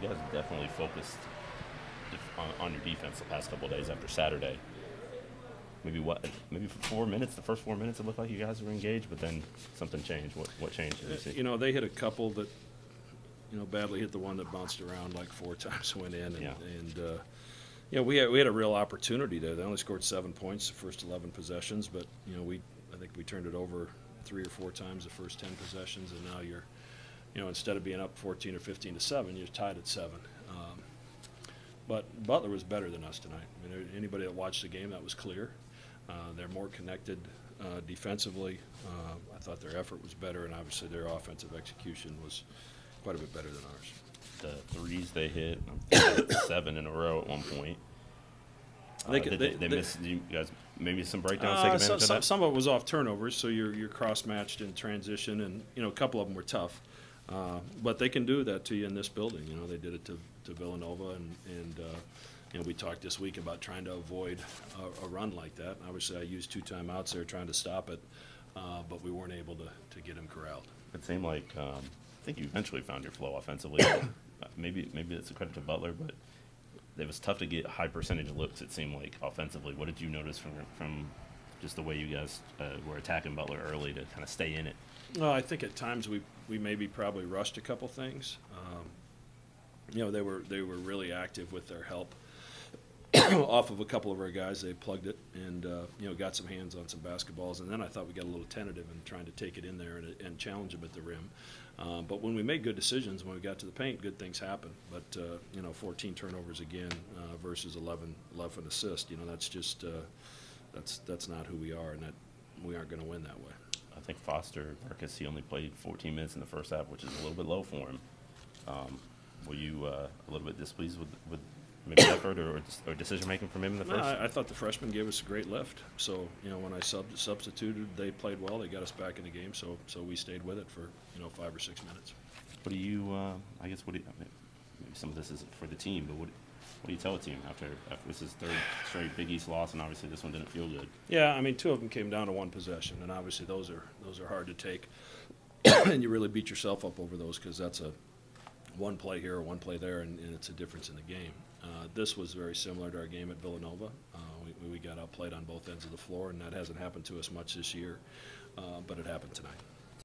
guys have definitely focused on your defense the past couple of days after Saturday. Maybe for 4 minutes, the first 4 minutes, it looked like you guys were engaged, but then something changed. What changed? Did you see? You know, they hit a couple that, you know, badly hit the one that bounced around like 4 times, went in, and, Yeah. you know, we had a real opportunity there. They only scored 7 points the first 11 possessions, but you know, I think we turned it over 3 or 4 times the first 10 possessions, and now you're, you know, instead of being up 14 or 15 to 7, you're tied at 7. But Butler was better than us tonight. I mean, anybody that watched the game, that was clear. They're more connected defensively. I thought their effort was better, and obviously their offensive execution was quite a bit better than ours. The threes they hit, I think 7 in a row at one point. They missed. You guys maybe some breakdowns take advantage of that. Some of it was off turnovers, so you're cross-matched in transition, and you know, a couple of them were tough. But they can do that to you in this building. You know, they did it to Villanova, and you know, we talked this week about trying to avoid a run like that. Obviously, I used 2 timeouts there trying to stop it, but we weren't able to get him corralled. It seemed like I think you eventually found your flow offensively. maybe it's a credit to Butler, but it was tough to get high percentage looks. It seemed like offensively. What did you notice from just the way you guys were attacking Butler early to kind of stay in it? Well, I think at times we maybe probably rushed a couple things. You know, they were really active with their help off of a couple of our guys. They plugged it and you know, got some hands on some basketballs. And then I thought we got a little tentative in trying to take it in there and challenge them at the rim. But when we made good decisions, when we got to the paint, good things happened. But you know, 14 turnovers again versus 11 assists. You know, that's just that's not who we are, and that we aren't going to win that way. I think Foster Marcus, he only played 14 minutes in the first half, which is a little bit low for him. Were you a little bit displeased with maybe effort or decision making from him in the first? No, I thought the freshmen gave us a great lift. So you know, when I substituted, they played well. They got us back in the game. So we stayed with it for, you know, 5 or 6 minutes. What do you? I guess maybe some of this is for the team, but what do you tell a team after this is third straight Big East loss, and obviously this one didn't feel good? Yeah, I mean, 2 of them came down to 1 possession, and obviously those are hard to take, and you really beat yourself up over those because that's a 1 play here or 1 play there, and it's a difference in the game. This was very similar to our game at Villanova. We got outplayed on both ends of the floor, and that hasn't happened to us much this year, but it happened tonight.